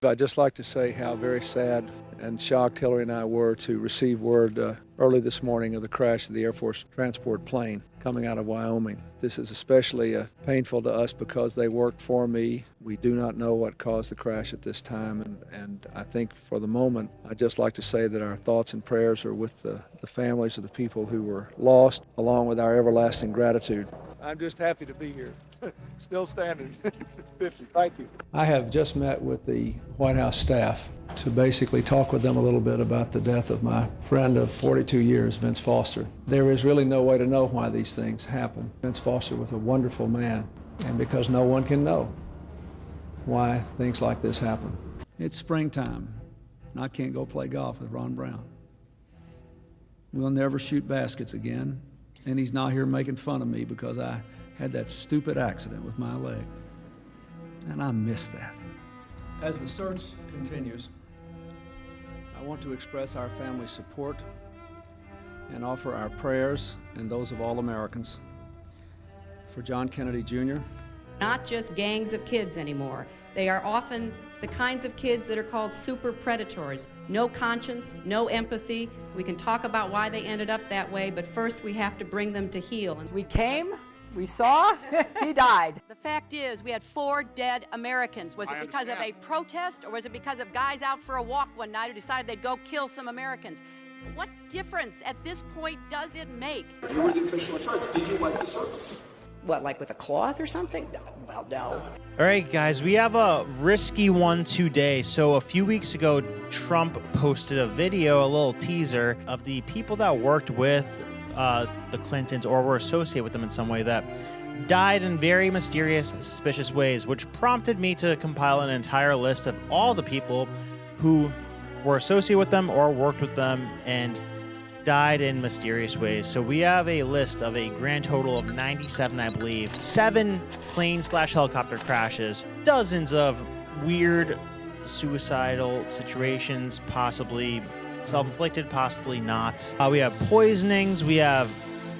I'd just like to say how very sad and shocked Hillary and I were to receive word early this morning of the crash of the Air Force transport plane coming out of Wyoming. This is especially painful to us because they worked for me. We do not know what caused the crash at this time, and I think for the moment, I'd just like to say that our thoughts and prayers are with the families of the people who were lost, along with our everlasting gratitude. I'm just happy to be here. Still standing. 50. Thank you. I have just met with the White House staff to basically talk with them a little bit about the death of my friend of 42 years, Vince Foster. There is really no way to know why these things happen. Vince Foster was a wonderful man, and because no one can know why things like this happen. It's springtime, and I can't go play golf with Ron Brown. We'll never shoot baskets again, and he's not here making fun of me because I had that stupid accident with my leg, and I miss that. As the search continues, I want to express our family's support and offer our prayers and those of all Americans for John Kennedy Jr. Not just gangs of kids anymore. They are often the kinds of kids that are called super predators. No conscience, no empathy. We can talk about why they ended up that way, but first we have to bring them to heel. We came, we saw, he died. The fact is, we had 4 dead Americans. Was it because of a protest, or was it because of guys out for a walk one night who decided they'd go kill some Americans? What difference at this point does it make? You were the official in charge. Did you wipe the circle? What, like with a cloth or something? Well, no. All right, guys, we have a risky one today. So a few weeks ago, Trump posted a video, a little teaser of the people that worked with the Clintons or were associated with them in some way that died in very mysterious, suspicious ways, which prompted me to compile an entire list of all the people who were associated with them or worked with them and died in mysterious ways. So we have a list of a grand total of 97, I believe, 7 plane/helicopter crashes, dozens of weird suicidal situations, possibly self-inflicted, possibly not. We have poisonings, we have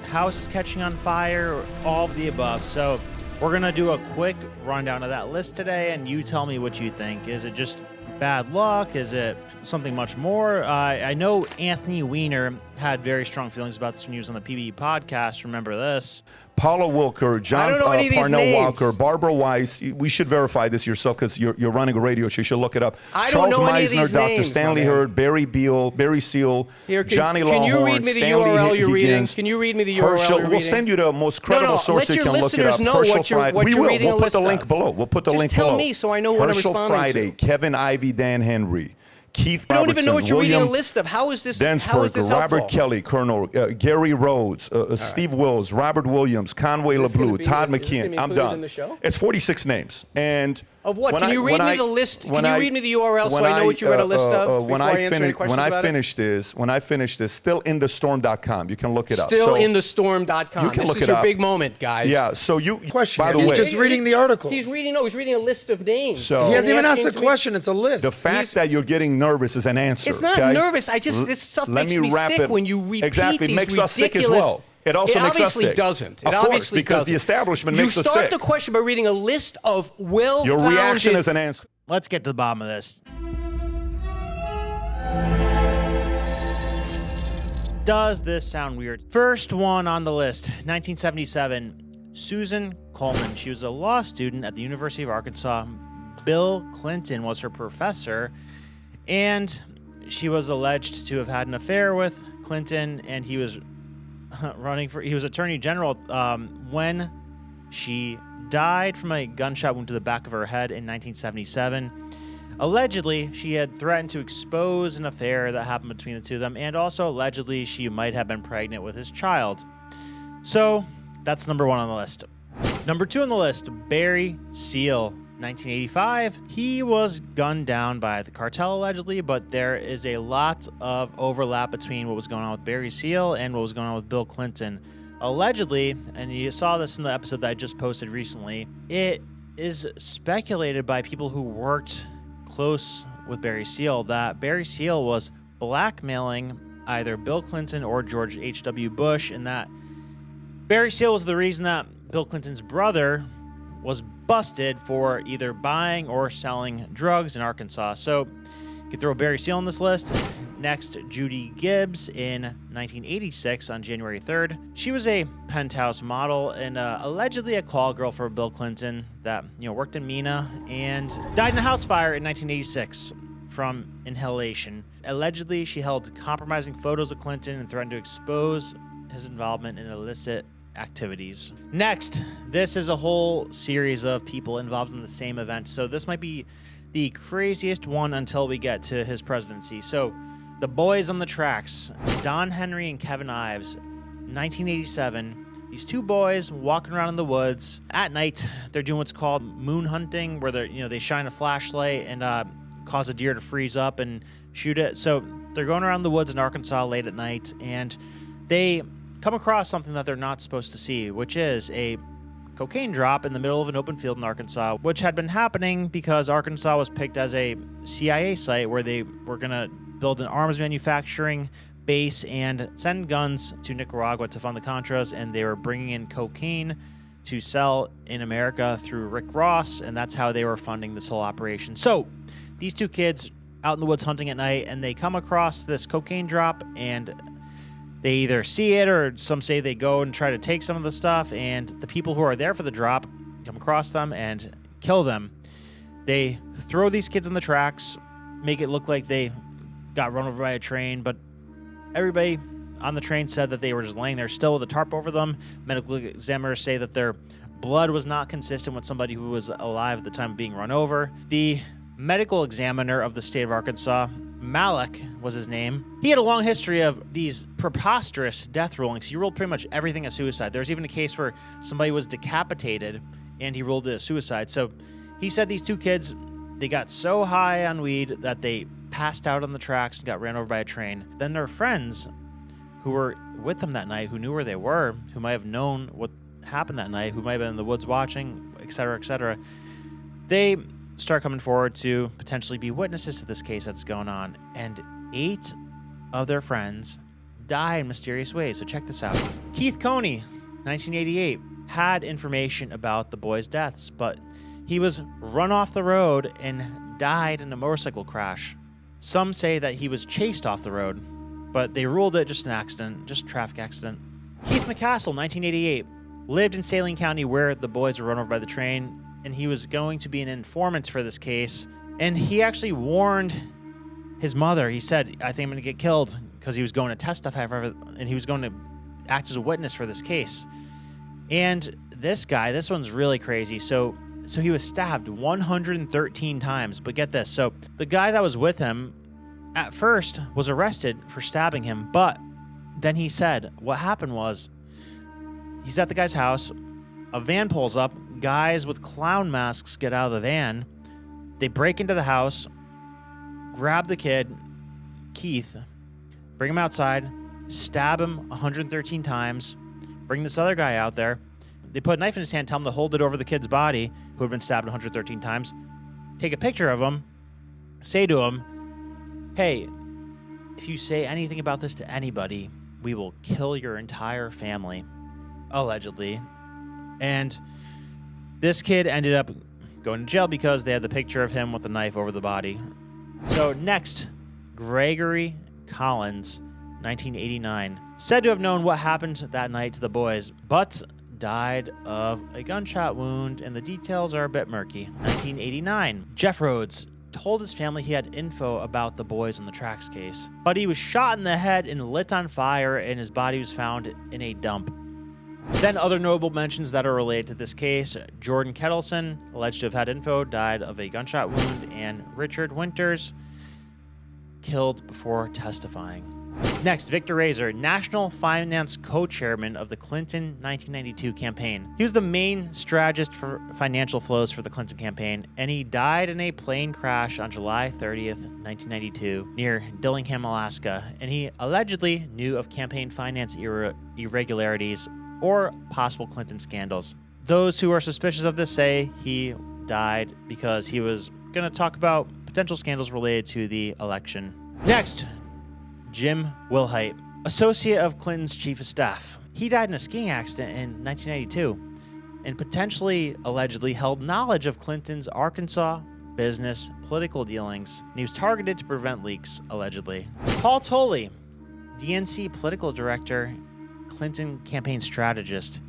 houses catching on fire, all of the above. So we're gonna do a quick rundown of that list today, and you tell me what you think. Is it just bad luck? Is it something much more? I know Anthony Weiner had very strong feelings about this when he was on the PBE podcast. Remember this? Paula Wilker, John Parnell Walker, Barbara Weiss. We should verify this yourself because you're running a radio show. You should look it up. I Charles don't know Meisner, any of these Dr. names, Stanley Hurd, Barry Beal, Barry Seal, Johnny Lawhorn, Can you read me the URL you're reading? Can you read me the URL Herschel, you're reading? We'll send you the most credible source so you can look it up. Let your listeners know what you're reading We'll put the link below. We'll put the link below. Just tell me so I know what I'm Herschel responding Friday, to. Kevin Ivey, Dan Henry. Keith I don't Robertson, even know what you're William reading a list of. How is this Densberger, helpful? Robert Kelly, Colonel Gary Rhodes, Steve Wills, Robert Williams, Conway LeBlue, Todd McKeon. I'm done. In the show? It's 46 names. And of what? Can you read me the list? Can you read me the URL so I know what you read a list of before I answer any questions about it? When I finish this, stillinthestorm.com. You can look it up. Stillinthestorm.com. You can look this it is up. your big moment, guys. Yeah. So you. Question. By the He's way, just reading the article. He's reading a list of names. So he hasn't even asked a question. It's a list. The fact that you're getting nervous is an answer. It's not nervous. This stuff makes me sick when you repeat exactly. these Makes us sick as ridiculous- well. It also makes us sick. It obviously doesn't. Of course, because the establishment makes us sick. You start the question by reading a list of well-founded... Your reaction is an answer. Let's get to the bottom of this. Does this sound weird? First one on the list, 1977, Susan Coleman. She was a law student at the University of Arkansas. Bill Clinton was her professor, and she was alleged to have had an affair with Clinton, and he was he was Attorney General when she died from a gunshot wound to the back of her head in 1977. Allegedly, she had threatened to expose an affair that happened between the two of them, and also allegedly she might have been pregnant with his child. So that's number 1 on the list. Number 2 on the list, Barry Seal. 1985, he was gunned down by the cartel allegedly, but there is a lot of overlap between what was going on with Barry Seal and what was going on with Bill Clinton. Allegedly, and you saw this in the episode that I just posted recently, it is speculated by people who worked close with Barry Seal that Barry Seal was blackmailing either Bill Clinton or George H.W. Bush, and that Barry Seal was the reason that Bill Clinton's brother was busted for either buying or selling drugs in Arkansas. So you can throw Barry Seal on this list. Next, Judy Gibbs in 1986 on January 3rd. She was a penthouse model and allegedly a call girl for Bill Clinton that worked in MENA and died in a house fire in 1986 from inhalation. Allegedly, she held compromising photos of Clinton and threatened to expose his involvement in illicit activities. Next, this is a whole series of people involved in the same event. So this might be the craziest one until we get to his presidency. So the boys on the tracks, Don Henry and Kevin Ives, 1987. These two boys walking around in the woods at night. They're doing what's called moon hunting, where they shine a flashlight and cause a deer to freeze up and shoot it. So they're going around the woods in Arkansas late at night, and they come across something that they're not supposed to see, which is a cocaine drop in the middle of an open field in Arkansas, which had been happening because Arkansas was picked as a CIA site where they were going to build an arms manufacturing base and send guns to Nicaragua to fund the Contras, and they were bringing in cocaine to sell in America through Rick Ross, and that's how they were funding this whole operation. So these two kids out in the woods hunting at night, and they come across this cocaine drop, and they either see it or some say they go and try to take some of the stuff, and the people who are there for the drop come across them and kill them. They throw these kids in the tracks, make it look like they got run over by a train, but everybody on the train said that they were just laying there still with a tarp over them. Medical examiners say that their blood was not consistent with somebody who was alive at the time of being run over. The medical examiner of the state of Arkansas, Malik was his name. He had a long history of these preposterous death rulings. He ruled pretty much everything a suicide. There was even a case where somebody was decapitated and he ruled it a suicide. So he said these two kids, they got so high on weed that they passed out on the tracks and got ran over by a train. Then their friends who were with them that night, who knew where they were, who might have known what happened that night, who might have been in the woods watching, etc., they start coming forward to potentially be witnesses to this case that's going on. And 8 of their friends die in mysterious ways. So check this out. Keith Coney, 1988, had information about the boys' deaths, but he was run off the road and died in a motorcycle crash. Some say that he was chased off the road, but they ruled it just an accident, just a traffic accident. Keith McCassell, 1988, lived in Saline County where the boys were run over by the train, and he was going to be an informant for this case. And he actually warned his mother. He said, I think I'm going to get killed, because he was going to testify and he was going to act as a witness for this case. And this guy, this one's really crazy. So he was stabbed 113 times. But get this. So the guy that was with him at first was arrested for stabbing him. But then he said what happened was he's at the guy's house. A van pulls up. Guys with clown masks get out of the van. They break into the house, grab the kid, Keith, bring him outside, stab him 113 times, bring this other guy out there. They put a knife in his hand, tell him to hold it over the kid's body, who had been stabbed 113 times, take a picture of him, say to him, hey, if you say anything about this to anybody, we will kill your entire family, allegedly. And this kid ended up going to jail because they had the picture of him with the knife over the body. So next, Gregory Collins, 1989, said to have known what happened that night to the boys, but died of a gunshot wound, and the details are a bit murky. 1989, Jeff Rhodes told his family he had info about the boys in the tracks case, but he was shot in the head and lit on fire, and his body was found in a dump. Then other notable mentions that are related to this case: Jordan Kettleson, alleged to have had info, died of a gunshot wound, and Richard Winters, killed before testifying. Next, Victor Razor, National Finance Co-Chairman of the Clinton 1992 campaign. He was the main strategist for financial flows for the Clinton campaign, and he died in a plane crash on July 30th, 1992, near Dillingham, Alaska, and he allegedly knew of campaign finance irregularities or possible Clinton scandals. Those who are suspicious of this say he died because he was going to talk about potential scandals related to the election. Next, Jim Wilhite, associate of Clinton's chief of staff. He died in a skiing accident in 1992. and potentially, allegedly, held knowledge of Clinton's Arkansas business political dealings, and he was targeted to prevent leaks, allegedly. Paul Tolley, DNC political director, Clinton campaign strategist,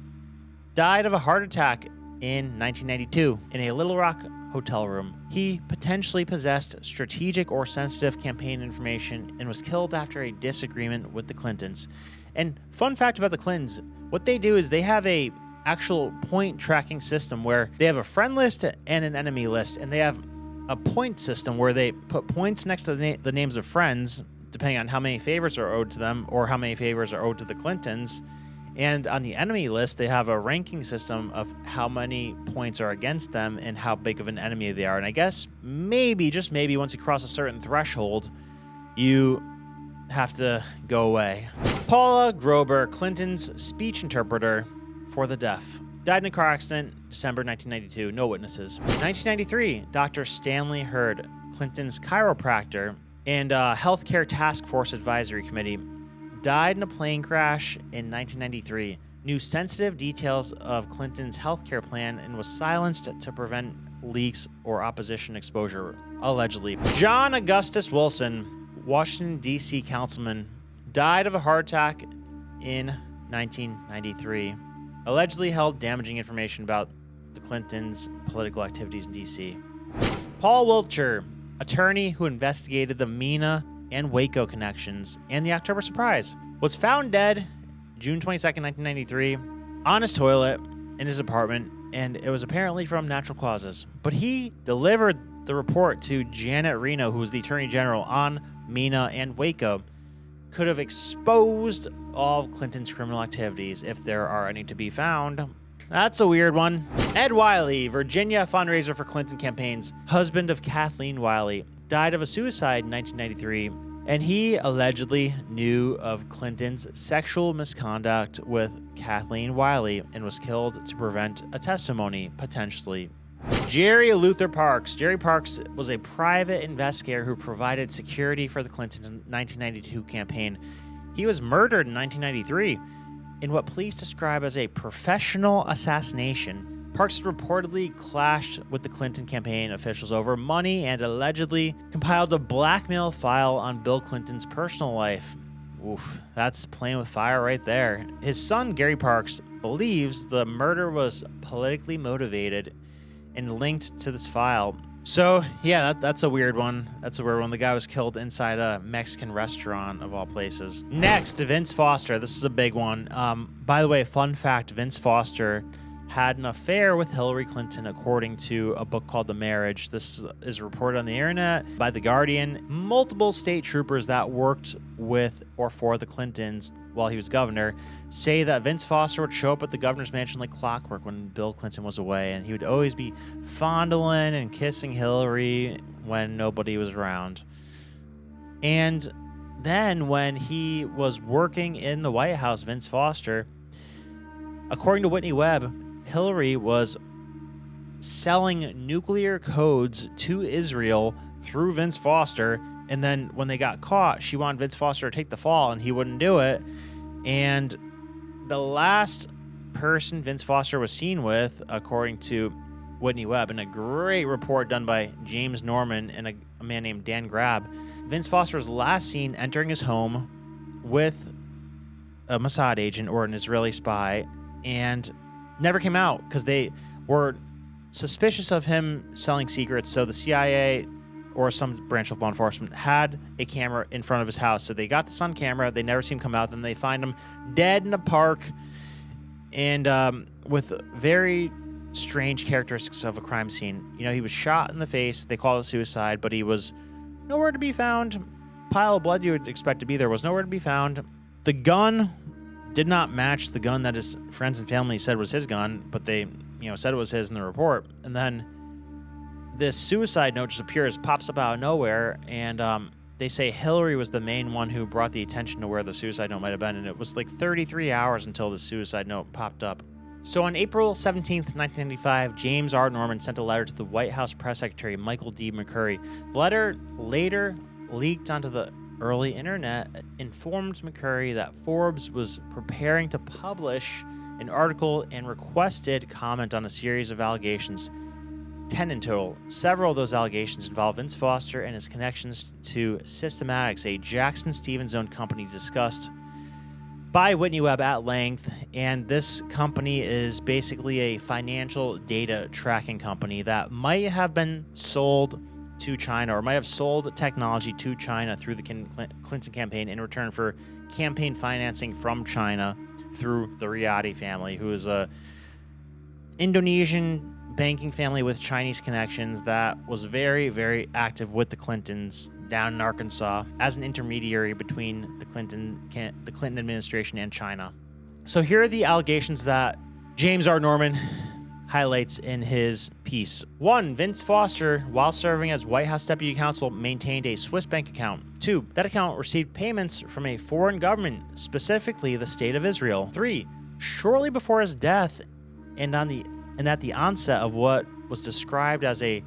died of a heart attack in 1992 in a Little Rock hotel room. He potentially possessed strategic or sensitive campaign information and was killed after a disagreement with the Clintons. And fun fact about the Clintons, what they do is they have a actual point tracking system where they have a friend list and an enemy list, and they have a point system where they put points next to the names of friends, depending on how many favors are owed to them or how many favors are owed to the Clintons. And on the enemy list, they have a ranking system of how many points are against them and how big of an enemy they are. And I guess maybe, just maybe, once you cross a certain threshold, you have to go away. Paula Grober, Clinton's speech interpreter for the deaf, died in a car accident December 1992. No witnesses. 1993, Dr. Stanley Hurd, Clinton's chiropractor and Healthcare Task Force Advisory Committee, died in a plane crash in 1993. Knew sensitive details of Clinton's healthcare plan and was silenced to prevent leaks or opposition exposure, allegedly. John Augustus Wilson, Washington, D.C. councilman, died of a heart attack in 1993. Allegedly held damaging information about the Clintons' political activities in D.C. Paul Wiltshire, attorney who investigated the Mena and Waco connections and the October surprise, was found dead June 22nd, 1993, on his toilet in his apartment, and it was apparently from natural causes. But he delivered the report to Janet Reno, who was the attorney general on Mena and Waco. Could have exposed all of Clinton's criminal activities if there are any to be found. That's a weird one. Ed Wiley, Virginia fundraiser for Clinton campaigns, husband of Kathleen Wiley, died of a suicide in 1993, and he allegedly knew of Clinton's sexual misconduct with Kathleen Wiley and was killed to prevent a testimony, potentially. Jerry Luther Parks. Jerry Parks was a private investigator who provided security for the Clintons' 1992 campaign. He was murdered in 1993 in what police describe as a professional assassination. Parks reportedly clashed with the Clinton campaign officials over money and allegedly compiled a blackmail file on Bill Clinton's personal life. Oof, that's playing with fire right there. His son, Gary Parks, believes the murder was politically motivated and linked to this file. So, yeah, that's a weird one. That's a weird one. The guy was killed inside a Mexican restaurant, of all places. Next, Vince Foster. This is a big one. By the way, fun fact, Vince Foster had an affair with Hillary Clinton, according to a book called The Marriage. This is reported on the internet by The Guardian. Multiple state troopers that worked with or for the Clintons while he was governor say that Vince Foster would show up at the governor's mansion like clockwork when Bill Clinton was away, and he would always be fondling and kissing Hillary when nobody was around. And then when he was working in the White House, Vince Foster, according to Whitney Webb, Hillary was selling nuclear codes to Israel through Vince Foster, and then when they got caught, she wanted Vince Foster to take the fall, and he wouldn't do it. And the last person Vince Foster was seen with, according to Whitney Webb, in a great report done by James Norman and a man named Dan Grab, Vince Foster was last seen entering his home with a Mossad agent or an Israeli spy, and never came out because they were suspicious of him selling secrets. So the CIA or some branch of law enforcement had a camera in front of his house. So they got this on camera. They never see him come out. Then they find him dead in a park and with very strange characteristics of a crime scene. You know, he was shot in the face. They call it suicide, but he was nowhere to be found. Pile of blood you would expect to be there was nowhere to be found. The gun did not match the gun that his friends and family said was his gun, but they, said it was his in the report. And then this suicide note just appears, pops up out of nowhere, and they say Hillary was the main one who brought the attention to where the suicide note might have been, and it was like 33 hours until the suicide note popped up. So on April 17th, 1995, James R. Norman sent a letter to the White House press secretary, Michael D. McCurry. The letter later leaked onto the early internet informed McCurry that Forbes was preparing to publish an article and requested comment on a series of allegations, 10 in total. Several of those allegations involve Vince Foster and his connections to Systematics, a Jackson Stevens-owned company discussed by Whitney Webb at length. And this company is basically a financial data tracking company that might have been sold to China, or might have sold technology to China through the Clinton campaign in return for campaign financing from China through the Riyadi family, who is a Indonesian banking family with Chinese connections that was very, very active with the Clintons down in Arkansas as an intermediary between the Clinton administration and China. So here are the allegations that James R. Norman highlights in his piece. 1. Vince Foster, while serving as White House Deputy Counsel, maintained a Swiss bank account. 2. That account received payments from a foreign government, specifically the State of Israel. 3. Shortly before his death and at the onset of what was described as a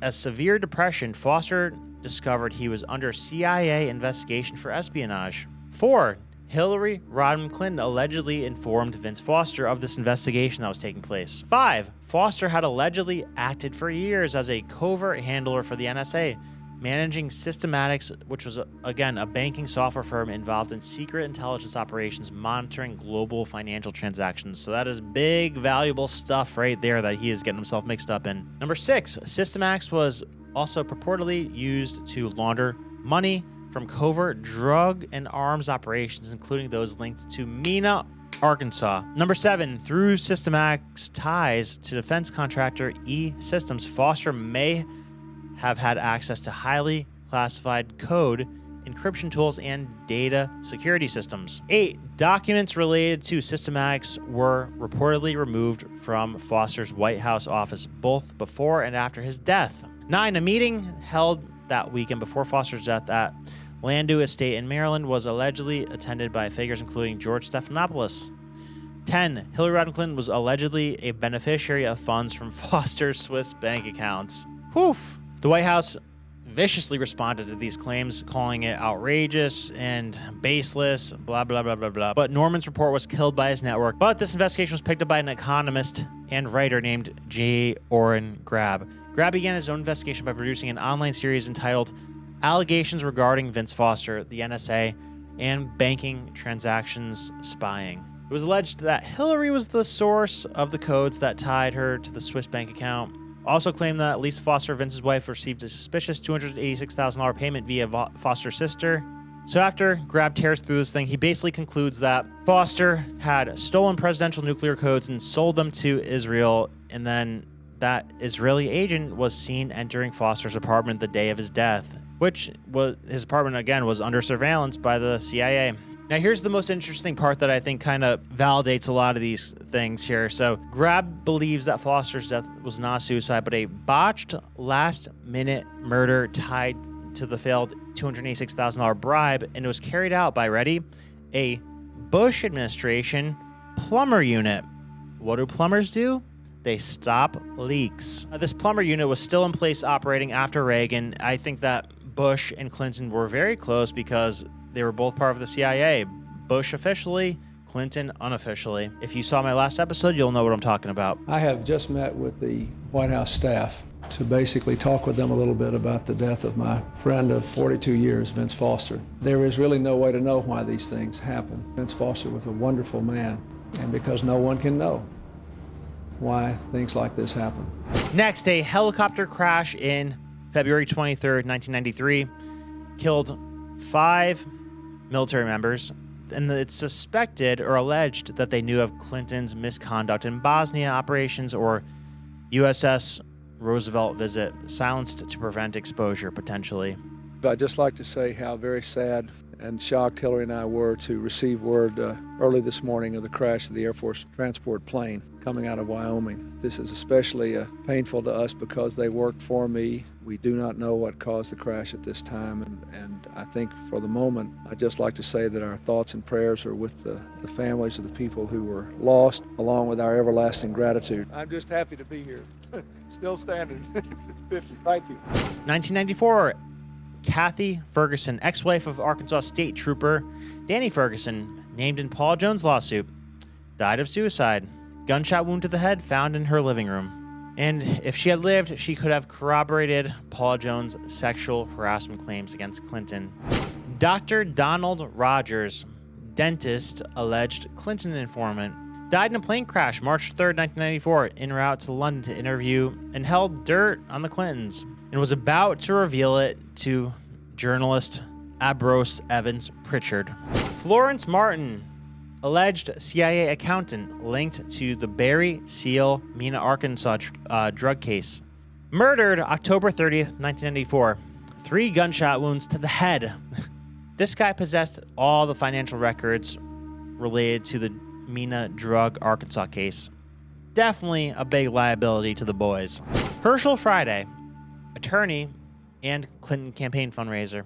severe depression, Foster discovered he was under CIA investigation for espionage. 4. Hillary Rodham Clinton allegedly informed Vince Foster of this investigation that was taking place. 5. Foster had allegedly acted for years as a covert handler for the NSA, managing Systematics, which was, again, a banking software firm involved in secret intelligence operations monitoring global financial transactions. So that is big, valuable stuff right there that he is getting himself mixed up in. Number 6, Systematics was also purportedly used to launder money from covert drug and arms operations, including those linked to Mena, Arkansas. Number 7, through Systematics ties to defense contractor E-Systems, Foster may have had access to highly classified code, encryption tools, and data security systems. 8, documents related to Systematics were reportedly removed from Foster's White House office both before and after his death. 9, a meeting held that weekend before Foster's death at Landau Estate in Maryland was allegedly attended by figures including George Stephanopoulos. 10, Hillary Rodham Clinton was allegedly a beneficiary of funds from Foster's Swiss bank accounts. Whew. The White House viciously responded to these claims, calling it outrageous and baseless, blah, blah, blah, blah, blah. But Norman's report was killed by his network. But this investigation was picked up by an economist and writer named J. Orrin Grab. Grab began his own investigation by producing an online series entitled Allegations Regarding Vince Foster, the NSA, and Banking Transactions Spying. It was alleged that Hillary was the source of the codes that tied her to the Swiss bank account. Also claimed that Lisa Foster, Vince's wife, received a suspicious $286,000 payment via Foster's sister. So after Grab tears through this thing, he basically concludes that Foster had stolen presidential nuclear codes and sold them to Israel, and then that Israeli agent was seen entering Foster's apartment the day of his death, which was his apartment, again, was under surveillance by the CIA. Now, here's the most interesting part that I think kind of validates a lot of these things here. So, Grab believes that Foster's death was not suicide, but a botched last-minute murder tied to the failed $286,000 bribe, and it was carried out by, ready, a Bush administration plumber unit. What do plumbers do? They stop leaks. This plumber unit was still in place operating after Reagan. I think that Bush and Clinton were very close because they were both part of the CIA. Bush officially, Clinton unofficially. If you saw my last episode, you'll know what I'm talking about. I have just met with the White House staff to basically talk with them a little bit about the death of my friend of 42 years, Vince Foster. There is really no way to know why these things happen. Vince Foster was a wonderful man, and because no one can know why things like this happen. Next, a helicopter crash in February 23rd, 1993, killed 5 military members, and it's suspected or alleged that they knew of Clinton's misconduct in Bosnia operations or USS Roosevelt visit, silenced to prevent exposure, potentially. I'd just like to say how very sad and shocked Hillary and I were to receive word early this morning of the crash of the Air Force transport plane coming out of Wyoming. This is especially painful to us because they worked for me. We do not know what caused the crash at this time, and I think for the moment, I'd just like to say that our thoughts and prayers are with the families of the people who were lost, along with our everlasting gratitude. I'm just happy to be here. Still standing. 50. Thank you. 1994. Kathy Ferguson, ex-wife of Arkansas State Trooper Danny Ferguson, named in Paul Jones' lawsuit, died of suicide. Gunshot wound to the head found in her living room. And if she had lived, she could have corroborated Paul Jones' sexual harassment claims against Clinton. Dr. Donald Rogers, dentist, alleged Clinton informant, died in a plane crash March 3rd, 1994, en route to London to interview and held dirt on the Clintons, and was about to reveal it to journalist Ambrose Evans Pritchard. Florence Martin, alleged CIA accountant linked to the Barry Seal, Mena, Arkansas drug case, murdered October 30th, 1994. 3 gunshot wounds to the head. This guy possessed all the financial records related to the Mena drug Arkansas case. Definitely a big liability to the boys. Herschel Friday, attorney and Clinton campaign fundraiser,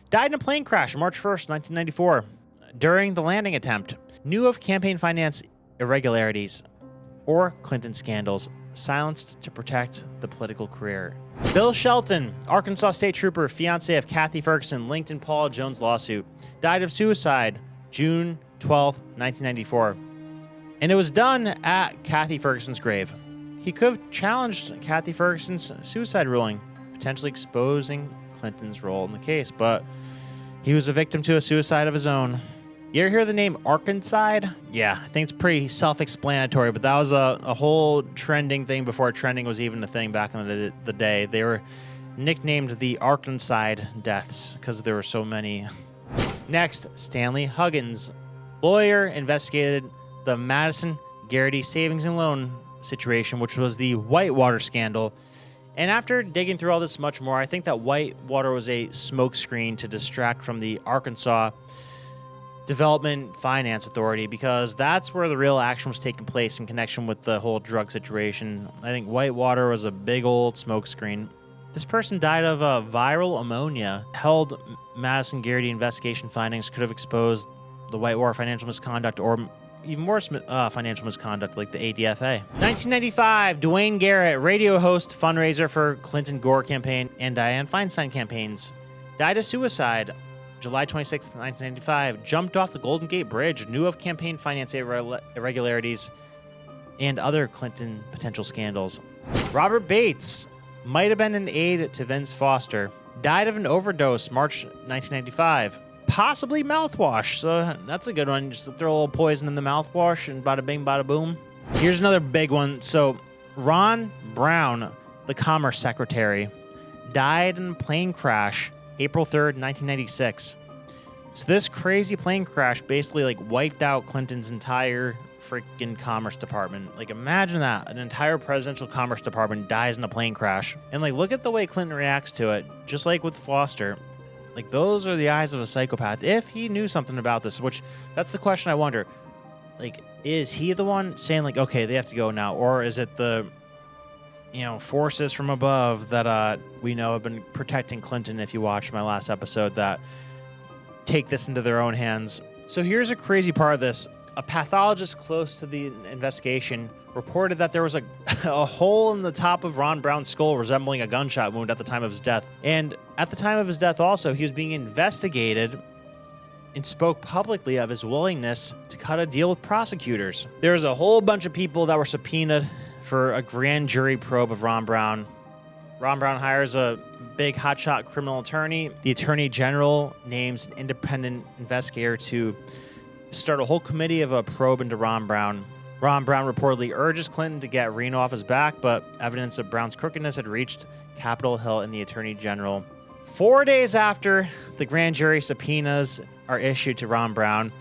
died in a plane crash March 1st, 1994. During the landing attempt, knew of campaign finance irregularities or Clinton scandals, silenced to protect the political career. Bill Shelton, Arkansas State Trooper, fiance of Kathy Ferguson, linked in Paul Jones' lawsuit, died of suicide June 12, 1994. And it was done at Kathy Ferguson's grave. He could have challenged Kathy Ferguson's suicide ruling, potentially exposing Clinton's role in the case, but he was a victim to a suicide of his own. You ever hear the name Arkansas? Yeah, I think it's pretty self-explanatory, but that was a whole trending thing before trending was even a thing back in the day. They were nicknamed the Arkansas deaths because there were so many. Next, Stanley Huggins, lawyer, investigated the Madison Garrity savings and loan situation, which was the Whitewater scandal. And after digging through all this much more, I think that Whitewater was a smokescreen to distract from the Arkansas Development Finance Authority, because that's where the real action was taking place in connection with the whole drug situation. I think Whitewater was a big old smokescreen. This person died of viral ammonia. Held Madison Garrity investigation findings could have exposed the Whitewater financial misconduct, or even worse financial misconduct like the ADFA. 1995, Dwayne Garrett, radio host, fundraiser for Clinton Gore campaign and Dianne Feinstein campaigns, died of suicide July 26, 1995, jumped off the Golden Gate Bridge, knew of campaign finance irregularities and other Clinton potential scandals. Robert Bates, might have been an aide to Vince Foster, died of an overdose March 1995. Possibly mouthwash, so that's a good one. Just to throw a little poison in the mouthwash and bada bing, bada boom. Here's another big one. So Ron Brown, the Commerce Secretary, died in a plane crash April 3rd, 1996. So this crazy plane crash basically like wiped out Clinton's entire freaking Commerce Department. Like imagine that, an entire presidential Commerce Department dies in a plane crash. And like look at the way Clinton reacts to it, just like with Foster. Like those are the eyes of a psychopath. If he knew something about this, which that's the question I wonder. Like, is he the one saying like, okay, they have to go now? Or is it the, forces from above that we know have been protecting Clinton, if you watched my last episode, that take this into their own hands? So here's a crazy part of this. A pathologist close to the investigation reported that there was a hole in the top of Ron Brown's skull resembling a gunshot wound at the time of his death. And at the time of his death also, he was being investigated and spoke publicly of his willingness to cut a deal with prosecutors. There was a whole bunch of people that were subpoenaed for a grand jury probe of Ron Brown. Ron Brown hires a big hotshot criminal attorney. The attorney general names an independent investigator to start a whole committee of a probe into Ron Brown. Ron Brown reportedly urges Clinton to get Reno off his back, but evidence of Brown's crookedness had reached Capitol Hill and the attorney general. 4 days after the grand jury subpoenas are issued to Ron Brown,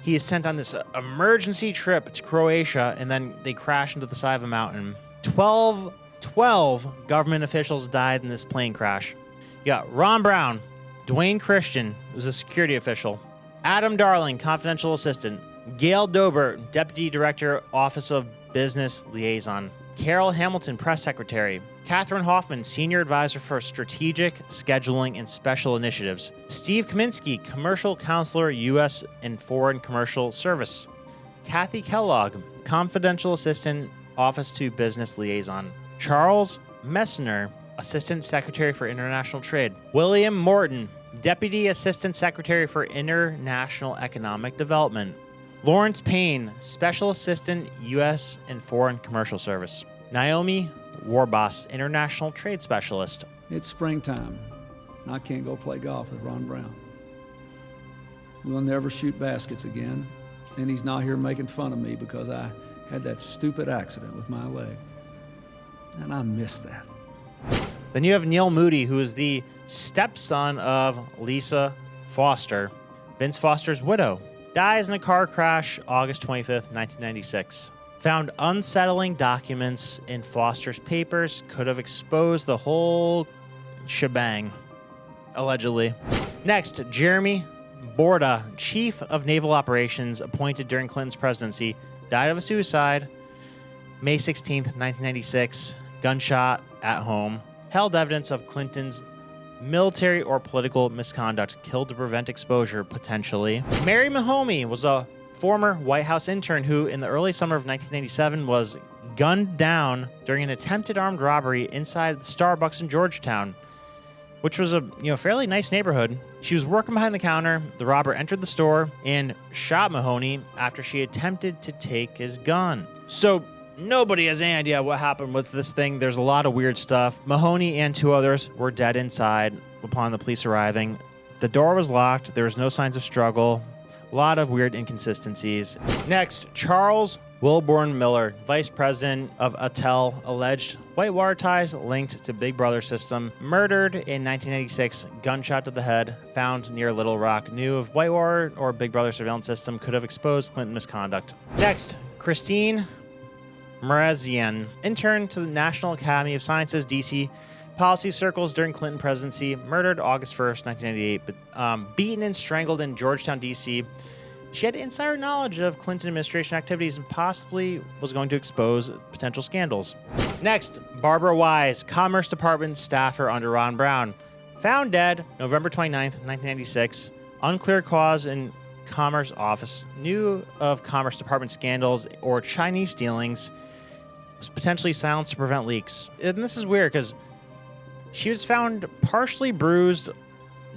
he is sent on this emergency trip to Croatia, and then they crash into the side of a mountain. 12 government officials died in this plane crash. You got Ron Brown, Dwayne Christian, who was a security official, Adam Darling, confidential assistant, Gail Dobert, deputy director, Office of Business Liaison, Carol Hamilton, press secretary, Catherine Hoffman, senior advisor for strategic scheduling and special initiatives, Steve Kaminsky, commercial counselor, U.S. and Foreign Commercial Service, Kathy Kellogg, confidential assistant, Office to Business Liaison, Charles Messner, Assistant Secretary for International Trade. William Morton, Deputy Assistant Secretary for International Economic Development. Lawrence Payne, Special Assistant, U.S. and Foreign Commercial Service. Naomi Warboss, International Trade Specialist. It's springtime, and I can't go play golf with Ron Brown. We'll never shoot baskets again, and he's not here making fun of me because I had that stupid accident with my leg. And I miss that. Then you have Neil Moody, who is the stepson of Lisa Foster, Vince Foster's widow. Dies in a car crash August 25th, 1996. Found unsettling documents in Foster's papers, could have exposed the whole shebang, allegedly. Next, Jeremy Borda, Chief of Naval Operations, appointed during Clinton's presidency, died of a suicide May 16th, 1996, gunshot at home. Held evidence of Clinton's military or political misconduct, killed to prevent exposure, potentially. Mary Mahomey was a former White House intern who, in the early summer of 1997, was gunned down during an attempted armed robbery inside the Starbucks in Georgetown, which was a fairly nice neighborhood. She was working behind the counter. The robber entered the store and shot Mahoney after she attempted to take his gun. So nobody has any idea what happened with this thing. There's a lot of weird stuff. Mahoney and two others were dead inside upon the police arriving. The door was locked. There was no signs of struggle. A lot of weird inconsistencies. Next, Charles Wilborn Miller, vice president of Attel, alleged Whitewater ties linked to Big Brother system, murdered in 1986, gunshot to the head, found near Little Rock, knew of Whitewater or Big Brother surveillance system, could have exposed Clinton misconduct. Next, Christine Marazian, intern to the National Academy of Sciences, D.C., policy circles during Clinton presidency, murdered August 1st, 1998, but beaten and strangled in Georgetown, D.C. She had insider knowledge of Clinton administration activities and possibly was going to expose potential scandals. Next, Barbara Wise, Commerce Department staffer under Ron Brown, found dead November 29th, 1996. Unclear cause in Commerce office, knew of Commerce Department scandals or Chinese dealings, was potentially silenced to prevent leaks. And this is weird because she was found partially bruised,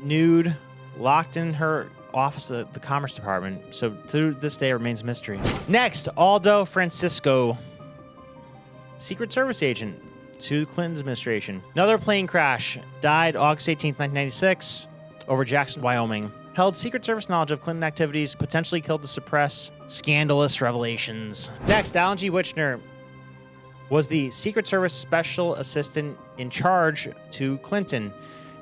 nude, locked in her office at the Commerce Department, so to this day remains a mystery. Next, Aldo Francisco, Secret Service agent to Clinton's administration. Another plane crash, died August 18th, 1996, over Jackson, Wyoming. Held Secret Service knowledge of Clinton activities, potentially killed to suppress scandalous revelations. Next, Alan G. Wichner was the Secret Service special assistant in charge to Clinton.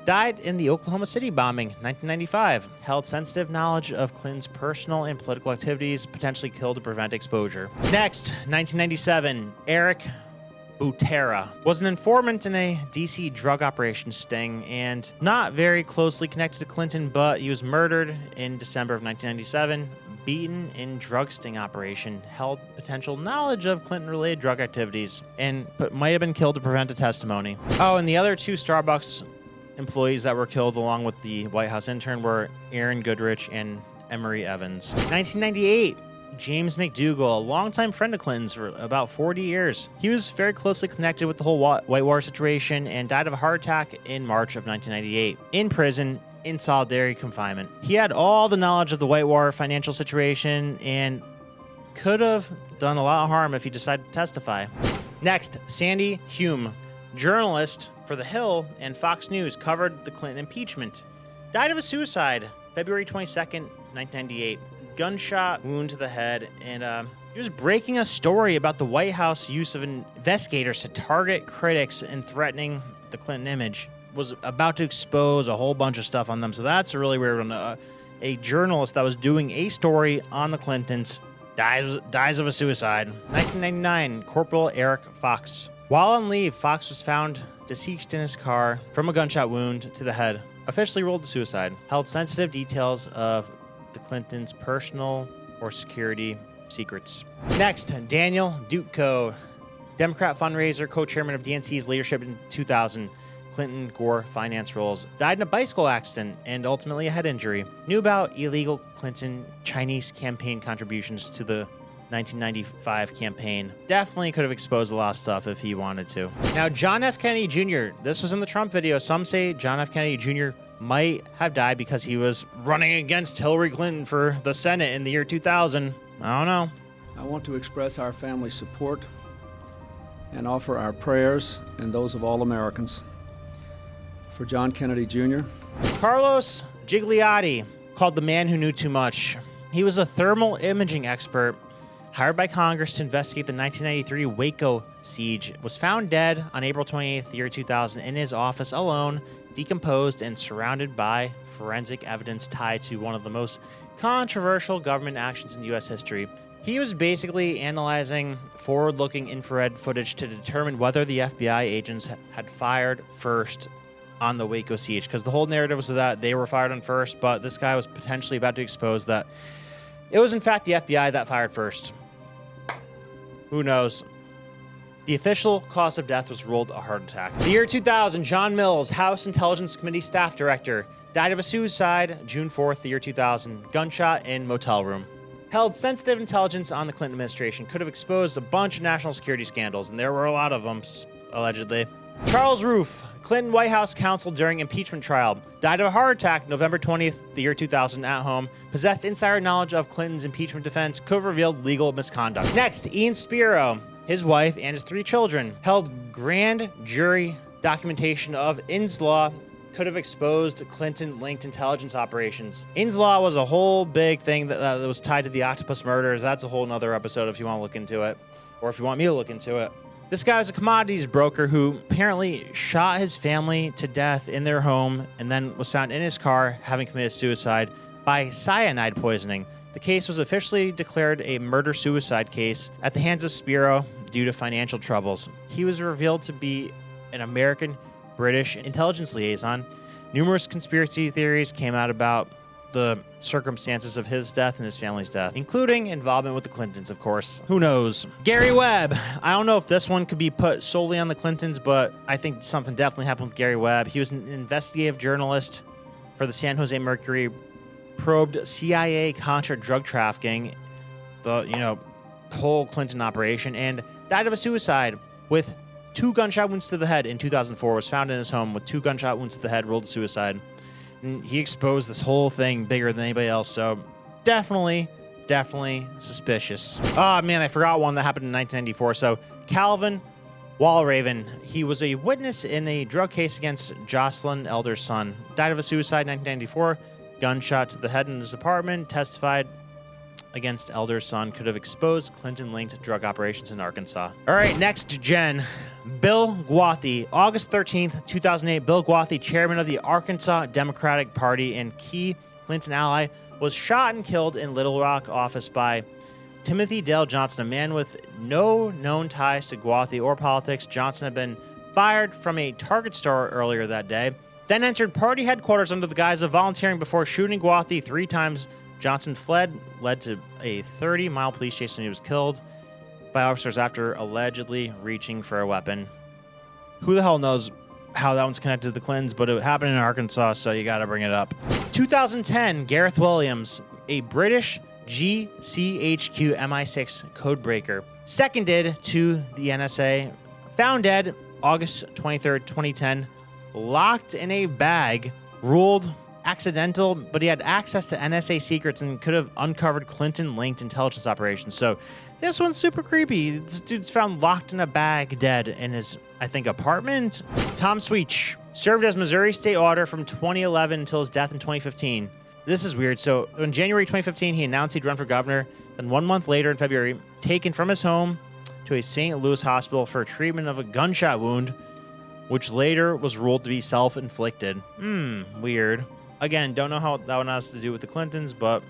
Died in the Oklahoma City bombing, 1995. Held sensitive knowledge of Clinton's personal and political activities, potentially killed to prevent exposure. Next, 1997, Eric Butera was an informant in a D.C. drug operation sting and not very closely connected to Clinton, but he was murdered in December of 1997, beaten in drug sting operation, held potential knowledge of Clinton-related drug activities, and might have been killed to prevent a testimony. Oh, and the other two Starbucks employees that were killed along with the White House intern were Aaron Goodrich and Emory Evans. 1998, James McDougal, a longtime friend of Clinton's for about 40 years. He was very closely connected with the whole Whitewater situation and died of a heart attack in March of 1998 in prison in solitary confinement. He had all the knowledge of the Whitewater financial situation and could have done a lot of harm if he decided to testify. Next, Sandy Hume, journalist for The Hill and Fox News, covered the Clinton impeachment. Died of a suicide February 22nd, 1998. Gunshot wound to the head, and he was breaking a story about the White House use of investigators to target critics and threatening the Clinton image. Was about to expose a whole bunch of stuff on them, so that's a really weird one. A journalist that was doing a story on the Clintons dies of a suicide. 1999, Corporal Eric Fox. While on leave, Fox was found deceased in his car from a gunshot wound to the head. Officially ruled a suicide. Held sensitive details of the Clintons' personal or security secrets. Next, Daniel Dutko, Democrat fundraiser, co-chairman of DNC's leadership in 2000. Clinton-Gore finance roles. Died in a bicycle accident and ultimately a head injury. Knew about illegal Clinton Chinese campaign contributions to the 1995 campaign. Definitely could have exposed a lot of stuff if he wanted to. Now, John F. Kennedy Jr., this was in the Trump video. Some say John F. Kennedy Jr. might have died because he was running against Hillary Clinton for the Senate in the year 2000. I don't know. I want to express our family's support and offer our prayers and those of all Americans for John Kennedy Jr. Carlos Gigliotti, called the man who knew too much. He was a thermal imaging expert hired by Congress to investigate the 1993 Waco siege, was found dead on April 28th, the year 2000, in his office alone, decomposed and surrounded by forensic evidence tied to one of the most controversial government actions in U.S. history. He was basically analyzing forward-looking infrared footage to determine whether the FBI agents had fired first on the Waco siege, because the whole narrative was that they were fired on first, but this guy was potentially about to expose that it was in fact the FBI that fired first. Who knows? The official cause of death was ruled a heart attack. The year 2000, John Mills, House Intelligence Committee staff director, died of a suicide June 4th, the year 2000, gunshot in motel room. Held sensitive intelligence on the Clinton administration, could have exposed a bunch of national security scandals, and there were a lot of them, allegedly. Charles Roof, Clinton White House counsel during impeachment trial, died of a heart attack November 20th, the year 2000 at home. Possessed insider knowledge of Clinton's impeachment defense, could have revealed legal misconduct. Next, Ian Spiro, his wife, and his 3 children, held grand jury documentation of Inslaw, could have exposed Clinton-linked intelligence operations. Inslaw was a whole big thing that was tied to the octopus murders. That's a whole nother episode if you want to look into it, or if you want me to look into it. This guy was a commodities broker who apparently shot his family to death in their home and then was found in his car having committed suicide by cyanide poisoning. The case was officially declared a murder-suicide case at the hands of Spiro due to financial troubles. He was revealed to be an American-British intelligence liaison. Numerous conspiracy theories came out about the circumstances of his death and his family's death, including involvement with the Clintons, of course. Who knows? Gary Webb. I don't know if this one could be put solely on the Clintons, but I think something definitely happened with Gary Webb. He was an investigative journalist for the San Jose Mercury, probed CIA Contra drug trafficking, the whole Clinton operation, and died of a suicide with 2 gunshot wounds to the head in 2004. Was found in his home with 2 gunshot wounds to the head, ruled a suicide. And he exposed this whole thing bigger than anybody else, so definitely suspicious. Oh man, I forgot one that happened in 1994. So Calvin Walraven, he was a witness in a drug case against Jocelyn Elder's son. Died of a suicide in 1994. Gunshot to the head in his apartment. Testified against Elder's son. Could have exposed Clinton-linked drug operations in Arkansas. All right, next gen. Bill Guathy. August 13th, 2008, Bill Guathy, chairman of the Arkansas Democratic Party and key Clinton ally, was shot and killed in Little Rock office by Timothy Dale Johnson, a man with no known ties to Guathy or politics. Johnson had been fired from a Target store earlier that day, then entered party headquarters under the guise of volunteering before shooting Guathy 3 times. Johnson fled, led to a 30-mile police chase, and he was killed by officers after allegedly reaching for a weapon. Who the hell knows how that one's connected to the Clintons, but it happened in Arkansas, so you gotta bring it up. 2010, Gareth Williams, a British GCHQ MI6 codebreaker, seconded to the NSA, found dead August 23rd, 2010, locked in a bag, ruled accidental, but he had access to NSA secrets and could have uncovered Clinton-linked intelligence operations. So this one's super creepy. This dude's found locked in a bag, dead in his, I think, apartment. Tom Sweech served as Missouri State Auditor from 2011 until his death in 2015. This is weird. So in January 2015, he announced he'd run for governor. Then 1 month later in February, taken from his home to a St. Louis hospital for treatment of a gunshot wound, which later was ruled to be self-inflicted. Weird. Again, don't know how that one has to do with the Clintons, but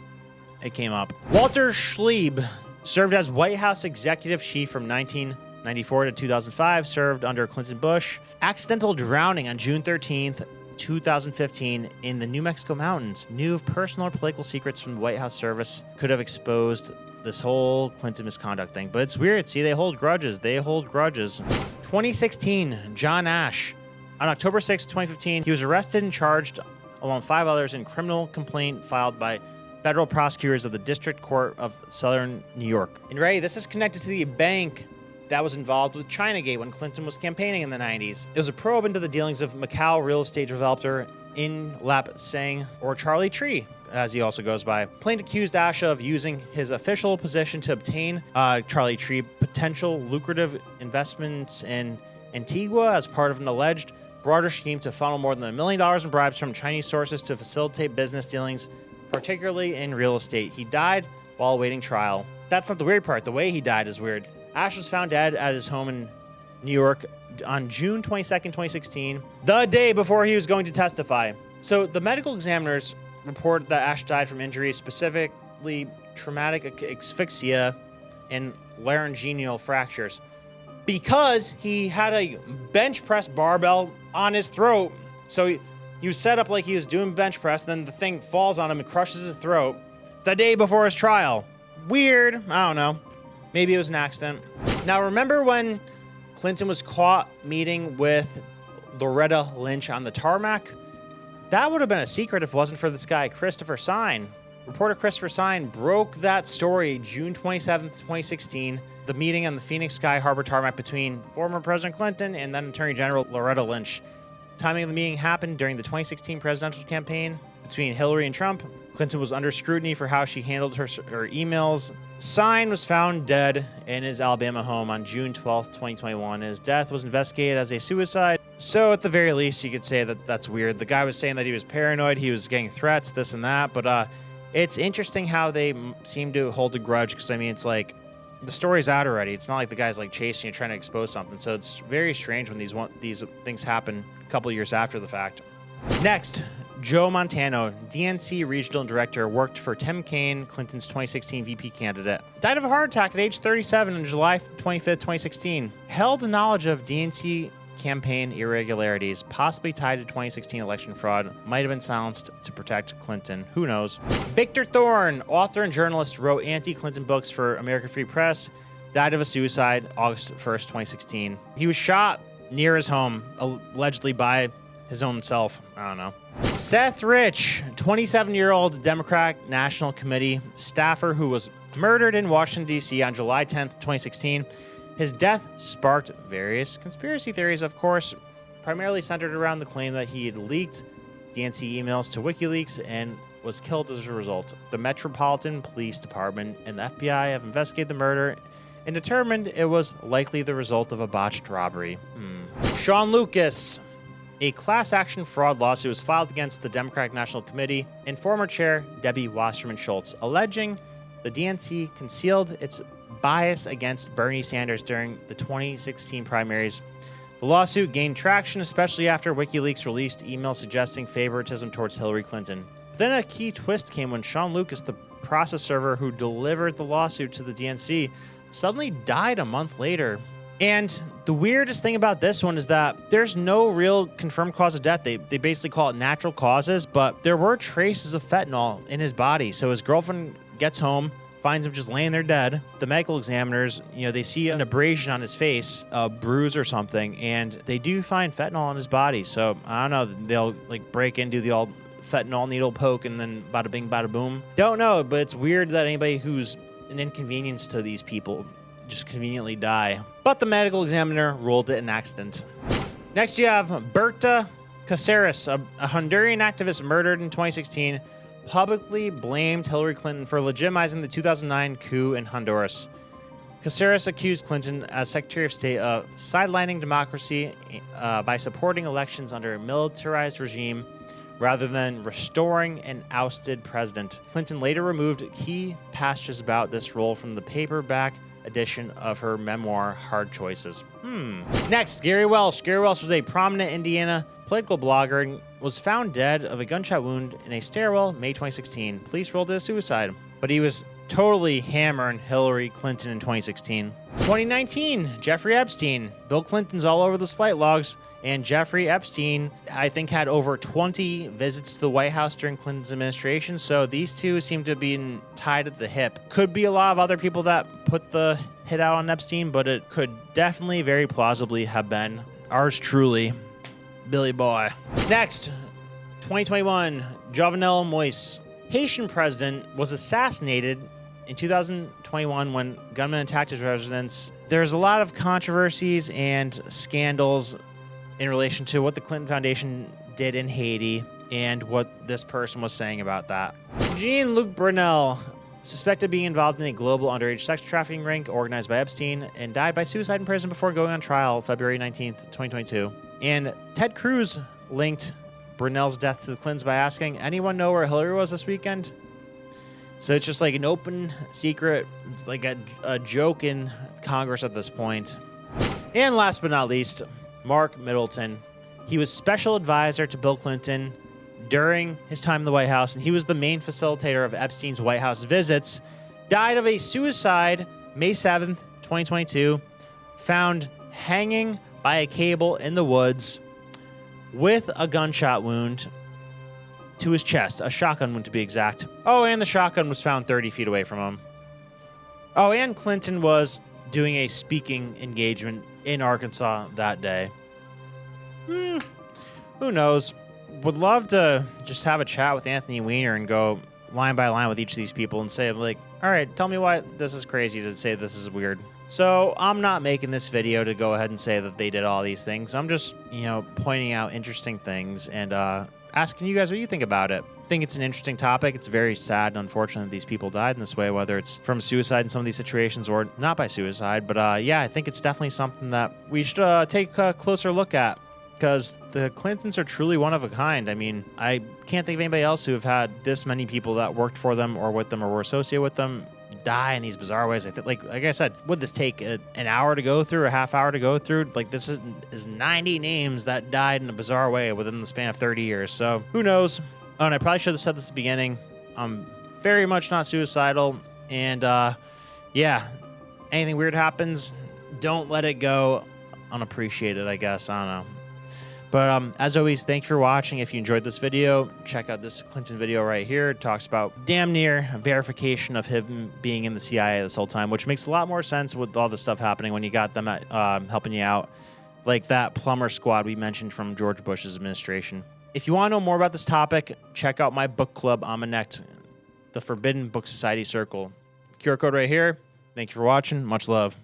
it came up. Walter Schlieb served as White House Executive Chief from 1994 to 2005, served under Clinton Bush. Accidental drowning on June 13th, 2015 in the New Mexico mountains. Knew of personal or political secrets from the White House service. Could have exposed this whole Clinton misconduct thing. But it's weird. See, they hold grudges. 2016, John Ash. On October 6, 2015, he was arrested and charged along 5 others in criminal complaint filed by federal prosecutors of the District Court of Southern New York. And Ray, this is connected to the bank that was involved with Chinagate when Clinton was campaigning in the 90s. It was a probe into the dealings of Macau real estate developer In Lap Sang, or Charlie Tree, as he also goes by. Plaintiff accused Asha of using his official position to obtain Charlie Tree potential lucrative investments in Antigua as part of an alleged broader scheme to funnel more than $1 million in bribes from Chinese sources to facilitate business dealings, particularly in real estate. He died while awaiting trial. That's not the weird part. The way he died is weird. Ash was found dead at his home in New York on June 22nd, 2016, the day before he was going to testify. So the medical examiners reported that Ash died from injuries, specifically traumatic asphyxia and laryngeal fractures, because he had a bench press barbell on his throat. So he was set up like he was doing bench press, then the thing falls on him and crushes his throat the day before his trial. Weird. I don't know. Maybe it was an accident. Now, remember when Clinton was caught meeting with Loretta Lynch on the tarmac? That would have been a secret if it wasn't for this guy, Christopher Sine. Reporter Christopher Sine broke that story June 27th, 2016, the meeting on the Phoenix Sky Harbor tarmac between former President Clinton and then Attorney General Loretta Lynch. Timing of the meeting happened during the 2016 presidential campaign between Hillary and Trump. Clinton was under scrutiny for how she handled her emails. Sine was found dead in his Alabama home on June 12th, 2021. His death was investigated as a suicide. So at the very least, you could say that that's weird. The guy was saying that he was paranoid, he was getting threats, this and that. But it's interesting how they seem to hold a grudge, because, I mean, it's like the story's out already. It's not like the guy's like chasing you, trying to expose something. So it's very strange when these things happen a couple years after the fact. Next, Joe Montano, DNC regional director, worked for Tim Kaine, Clinton's 2016 VP candidate. Died of a heart attack at age 37 on July 25th, 2016. Held knowledge of DNC campaign irregularities, possibly tied to 2016 election fraud, might have been silenced to protect Clinton. Who knows? Victor Thorne, author and journalist, wrote anti-Clinton books for American Free Press, died of a suicide August 1st, 2016. He was shot near his home, allegedly by his own self. I don't know. Seth Rich, 27-year-old Democrat National Committee staffer who was murdered in Washington, D.C. on July 10th, 2016. His death sparked various conspiracy theories, of course, primarily centered around the claim that he had leaked DNC emails to WikiLeaks and was killed as a result. The Metropolitan Police Department and the FBI have investigated the murder and determined it was likely the result of a botched robbery. Sean Lucas. A class action fraud lawsuit was filed against the Democratic National Committee and former chair Debbie Wasserman Schultz, alleging the DNC concealed its bias against Bernie Sanders during the 2016 primaries. The lawsuit gained traction, especially after WikiLeaks released emails suggesting favoritism towards Hillary Clinton. But then a key twist came when Sean Lucas, the process server who delivered the lawsuit to the DNC, suddenly died a month later. And the weirdest thing about this one is that there's no real confirmed cause of death. They basically call it natural causes, but there were traces of fentanyl in his body. So his girlfriend gets home, finds him just laying there dead. The medical examiners, they see an abrasion on his face, a bruise or something, and they do find fentanyl on his body. So I don't know, they'll like break in, do the old fentanyl needle poke, and then bada bing, bada boom. Don't know, but it's weird that anybody who's an inconvenience to these people just conveniently die. But the medical examiner ruled it an accident. Next, you have Berta Cáceres, a Honduran activist murdered in 2016, publicly blamed Hillary Clinton for legitimizing the 2009 coup in Honduras. Cáceres accused Clinton, as Secretary of State, of sidelining democracy by supporting elections under a militarized regime rather than restoring an ousted president. Clinton later removed key passages about this role from the paperback edition of her memoir, Hard Choices. Next, Gary Welsh. Gary Welsh was a prominent Indiana political blogger and was found dead of a gunshot wound in a stairwell May 2016. Police ruled it a suicide, but he was totally hammering Hillary Clinton in 2016. 2019, Jeffrey Epstein. Bill Clinton's all over those flight logs, and Jeffrey Epstein, I think, had over 20 visits to the White House during Clinton's administration, so these two seem to be tied at the hip. Could be a lot of other people that put the hit out on Epstein, but it could definitely very plausibly have been ours truly, Billy Boy. Next, 2021, Jovenel Moise. Haitian president was assassinated in 2021 when gunmen attacked his residence. There's a lot of controversies and scandals in relation to what the Clinton Foundation did in Haiti and what this person was saying about that. Jean-Luc Brunel, suspected of being involved in a global underage sex trafficking ring organized by Epstein, and died by suicide in prison before going on trial February 19th, 2022. And Ted Cruz linked Brunel's death to the Clintons by asking, anyone know where Hillary was this weekend? So it's just like an open secret, it's like a joke in Congress at this point. And last but not least, Mark Middleton. He was special advisor to Bill Clinton during his time in the White House, and he was the main facilitator of Epstein's White House visits. Died of a suicide May 7th, 2022. Found hanging by a cable in the woods with a gunshot wound to his chest, a shotgun wound to be exact. Oh, and the shotgun was found 30 feet away from him. Oh, and Clinton was doing a speaking engagement in Arkansas that day. Who knows? Would love to just have a chat with Anthony Weiner and go line by line with each of these people and say, like, all right, tell me why this is crazy to say this is weird. So I'm not making this video to go ahead and say that they did all these things. I'm just, pointing out interesting things and asking you guys what you think about it. I think it's an interesting topic. It's very sad and unfortunate that these people died in this way, whether it's from suicide in some of these situations or not by suicide. But yeah, I think it's definitely something that we should take a closer look at, because the Clintons are truly one of a kind. I mean, I can't think of anybody else who have had this many people that worked for them or with them or were associated with them die in these bizarre ways. I think, like I said, would this take an hour to go through, a half hour to go through? Like, this is 90 names that died in a bizarre way within the span of 30 years. So who knows? Oh, and I probably should have said this at the beginning. I'm very much not suicidal. And yeah, anything weird happens, don't let it go unappreciated, I guess. I don't know. But as always, thank you for watching. If you enjoyed this video, check out this Clinton video right here. It talks about damn near verification of him being in the CIA this whole time, which makes a lot more sense with all this stuff happening when you got them at, helping you out. Like that plumber squad we mentioned from George Bush's administration. If you want to know more about this topic, check out my book club, Almanac, the Forbidden Book Society Circle. QR code right here. Thank you for watching. Much love.